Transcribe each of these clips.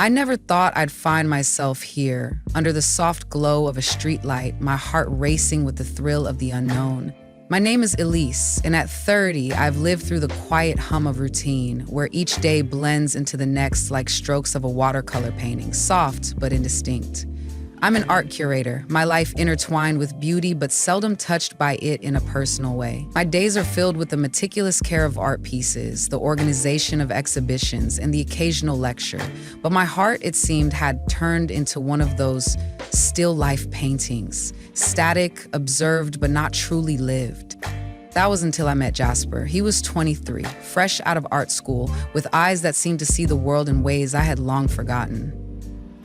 I never thought I'd find myself here, under the soft glow of a streetlight, my heart racing with the thrill of the unknown. My name is Elise, and at 30, I've lived through the quiet hum of routine, where each day blends into the next like strokes of a watercolor painting, soft but indistinct. I'm an art curator, my life intertwined with beauty but seldom touched by it in a personal way. My days are filled with the meticulous care of art pieces, the organization of exhibitions, and the occasional lecture. But my heart, it seemed, had turned into one of those still life paintings, static, observed, but not truly lived. That was until I met Jasper. He was 23, fresh out of art school, with eyes that seemed to see the world in ways I had long forgotten.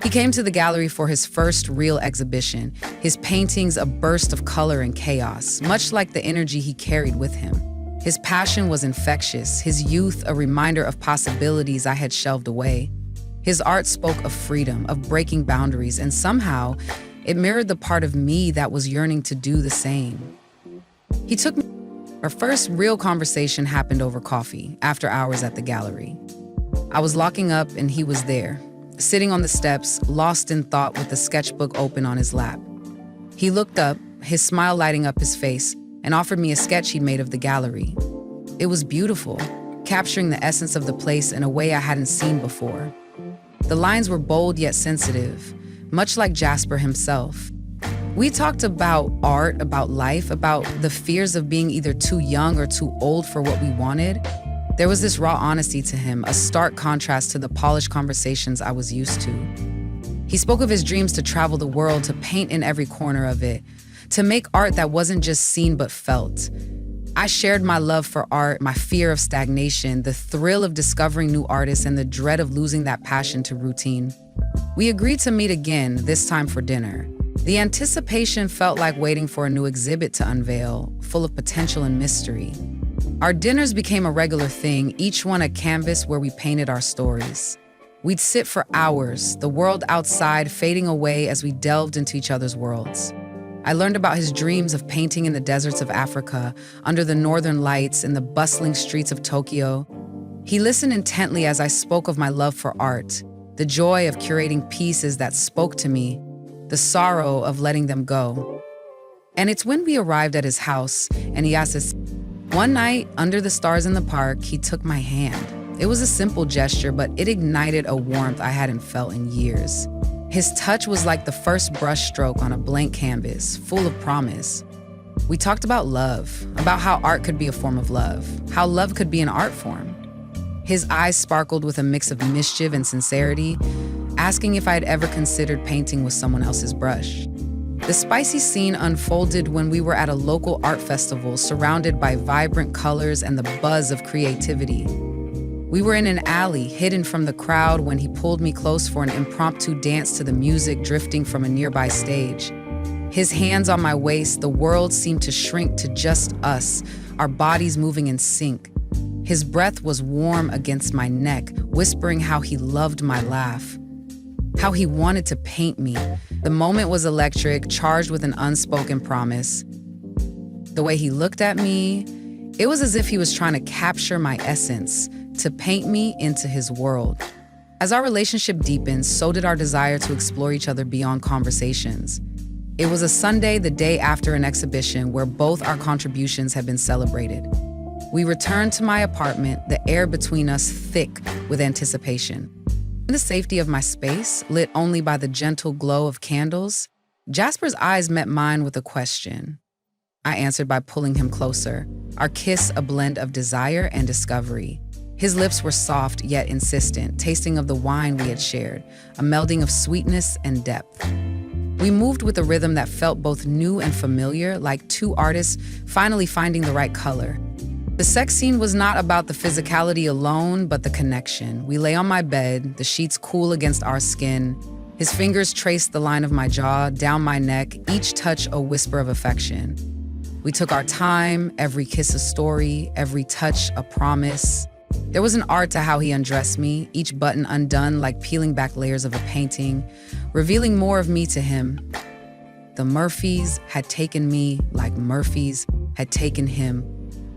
He came to the gallery for his first real exhibition, his paintings a burst of color and chaos, much like the energy he carried with him. His passion was infectious, his youth a reminder of possibilities I had shelved away. His art spoke of freedom, of breaking boundaries, and somehow it mirrored the part of me that was yearning to do the same. He took me. Our first real conversation happened over coffee, after hours at the gallery. I was locking up and he was there, sitting on the steps, lost in thought with the sketchbook open on his lap. He looked up, his smile lighting up his face, and offered me a sketch he'd made of the gallery. It was beautiful, capturing the essence of the place in a way I hadn't seen before. The lines were bold yet sensitive, much like Jasper himself. We talked about art, about life, about the fears of being either too young or too old for what we wanted. There was this raw honesty to him, a stark contrast to the polished conversations I was used to. He spoke of his dreams to travel the world, to paint in every corner of it, to make art that wasn't just seen but felt. I shared my love for art, my fear of stagnation, the thrill of discovering new artists, and the dread of losing that passion to routine. We agreed to meet again, this time for dinner. The anticipation felt like waiting for a new exhibit to unveil, full of potential and mystery. Our dinners became a regular thing, each one a canvas where we painted our stories. We'd sit for hours, the world outside fading away as we delved into each other's worlds. I learned about his dreams of painting in the deserts of Africa, under the northern lights, in the bustling streets of Tokyo. He listened intently as I spoke of my love for art, the joy of curating pieces that spoke to me, the sorrow of letting them go. And it's when we arrived at his house and he asked us, one night, under the stars in the park, he took my hand. It was a simple gesture, but it ignited a warmth I hadn't felt in years. His touch was like the first brush stroke on a blank canvas, full of promise. We talked about love, about how art could be a form of love, how love could be an art form. His eyes sparkled with a mix of mischief and sincerity, asking if I had ever considered painting with someone else's brush. The spicy scene unfolded when we were at a local art festival surrounded by vibrant colors and the buzz of creativity. We were in an alley, hidden from the crowd, when he pulled me close for an impromptu dance to the music drifting from a nearby stage. His hands on my waist, the world seemed to shrink to just us, our bodies moving in sync. His breath was warm against my neck, whispering how he loved my laugh, how he wanted to paint me. The moment was electric, charged with an unspoken promise. The way he looked at me, it was as if he was trying to capture my essence, to paint me into his world. As our relationship deepened, so did our desire to explore each other beyond conversations. It was a Sunday, the day after an exhibition, where both our contributions had been celebrated. We returned to my apartment, the air between us thick with anticipation. In the safety of my space, lit only by the gentle glow of candles, Jasper's eyes met mine with a question. I answered by pulling him closer, our kiss a blend of desire and discovery. His lips were soft yet insistent, tasting of the wine we had shared, a melding of sweetness and depth. We moved with a rhythm that felt both new and familiar, like two artists finally finding the right color. The sex scene was not about the physicality alone, but the connection. We lay on my bed, the sheets cool against our skin. His fingers traced the line of my jaw, down my neck, each touch a whisper of affection. We took our time, every kiss a story, every touch a promise. There was an art to how he undressed me, each button undone like peeling back layers of a painting, revealing more of me to him. The Murphys had taken me like Murphys had taken him.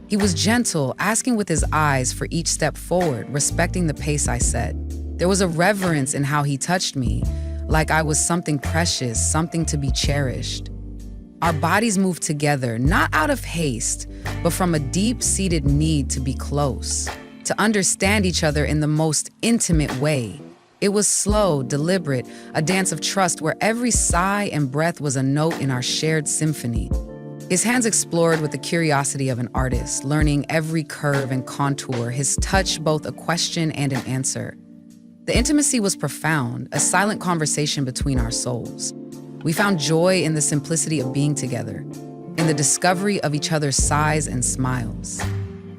He was gentle, asking with his eyes for each step forward, respecting the pace I set. There was a reverence in how he touched me, like I was something precious, something to be cherished. Our bodies moved together, not out of haste, but from a deep-seated need to be close, to understand each other in the most intimate way. It was slow, deliberate, a dance of trust where every sigh and breath was a note in our shared symphony. His hands explored with the curiosity of an artist, learning every curve and contour, his touch both a question and an answer. The intimacy was profound, a silent conversation between our souls. We found joy in the simplicity of being together, in the discovery of each other's sighs and smiles.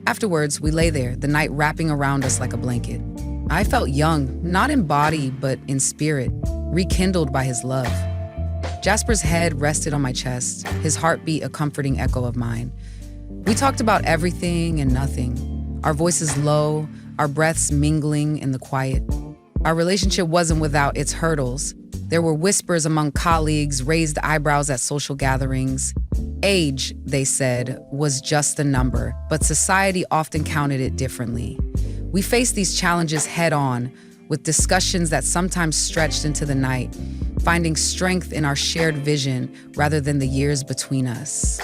Afterwards, we lay there, the night wrapping around us like a blanket. I felt young, not in body, but in spirit, rekindled by his love. Jasper's head rested on my chest, his heartbeat a comforting echo of mine. We talked about everything and nothing, our voices low, our breaths mingling in the quiet. Our relationship wasn't without its hurdles. There were whispers among colleagues, raised eyebrows at social gatherings. Age, they said, was just a number, but society often counted it differently. We faced these challenges head-on, with discussions that sometimes stretched into the night, finding strength in our shared vision rather than the years between us.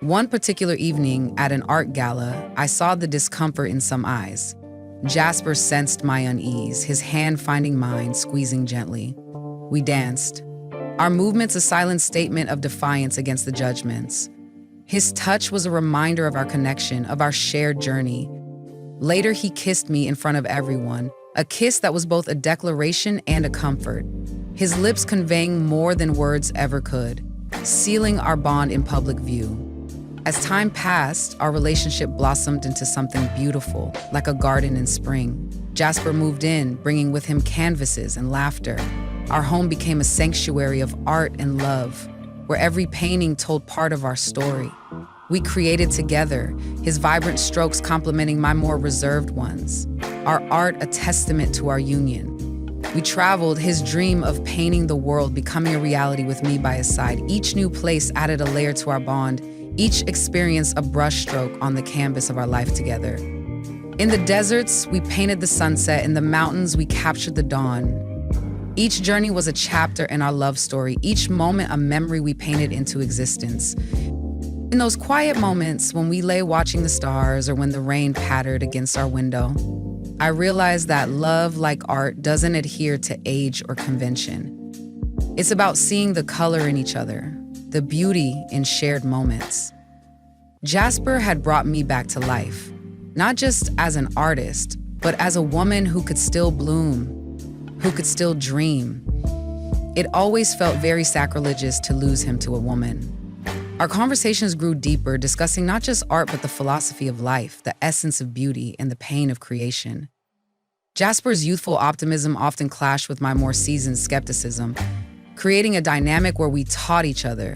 One particular evening at an art gala, I saw the discomfort in some eyes. Jasper sensed my unease, his hand finding mine, squeezing gently. We danced. Our movements a silent statement of defiance against the judgments. His touch was a reminder of our connection, of our shared journey. Later, he kissed me in front of everyone, a kiss that was both a declaration and a comfort, his lips conveying more than words ever could, sealing our bond in public view. As time passed, our relationship blossomed into something beautiful, like a garden in spring. Jasper moved in, bringing with him canvases and laughter. Our home became a sanctuary of art and love, where every painting told part of our story. We created together, his vibrant strokes complementing my more reserved ones. Our art a testament to our union. We traveled, his dream of painting the world becoming a reality with me by his side. Each new place added a layer to our bond, each experience a brushstroke on the canvas of our life together. In the deserts, we painted the sunset. In the mountains, we captured the dawn. Each journey was a chapter in our love story, each moment a memory we painted into existence. In those quiet moments when we lay watching the stars or when the rain pattered against our window, I realized that love, like art, doesn't adhere to age or convention. It's about seeing the color in each other, the beauty in shared moments. Jasper had brought me back to life, not just as an artist, but as a woman who could still bloom, who could still dream. It always felt very sacrilegious to lose him to a woman. Our conversations grew deeper, discussing not just art, but the philosophy of life, the essence of beauty, and the pain of creation. Jasper's youthful optimism often clashed with my more seasoned skepticism, creating a dynamic where we taught each other.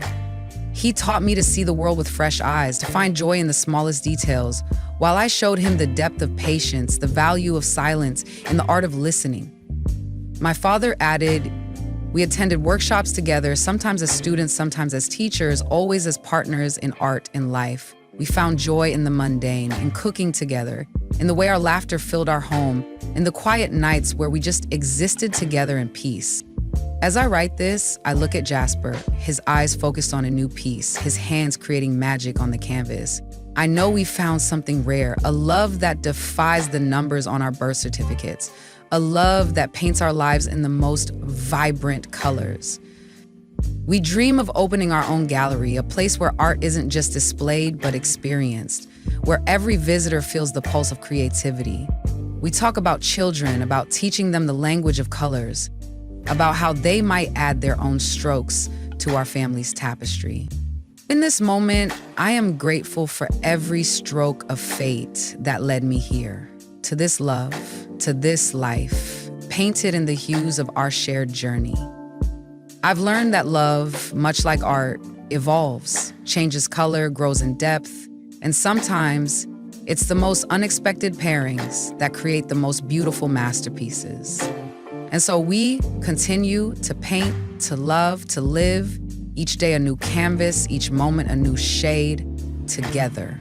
He taught me to see the world with fresh eyes, to find joy in the smallest details, while I showed him the depth of patience, the value of silence, and the art of listening. My father added, we attended workshops together, sometimes as students, sometimes as teachers, always as partners in art and life. We found joy in the mundane, in cooking together, in the way our laughter filled our home, in the quiet nights where we just existed together in peace. As I write this, I look at Jasper, his eyes focused on a new piece, his hands creating magic on the canvas. I know we found something rare, a love that defies the numbers on our birth certificates, a love that paints our lives in the most vibrant colors. We dream of opening our own gallery, a place where art isn't just displayed but experienced, where every visitor feels the pulse of creativity. We talk about children, about teaching them the language of colors, about how they might add their own strokes to our family's tapestry. In this moment, I am grateful for every stroke of fate that led me here, to this love, to this life, painted in the hues of our shared journey. I've learned that love, much like art, evolves, changes color, grows in depth, and sometimes it's the most unexpected pairings that create the most beautiful masterpieces. And so we continue to paint, to love, to live, each day a new canvas, each moment a new shade, together.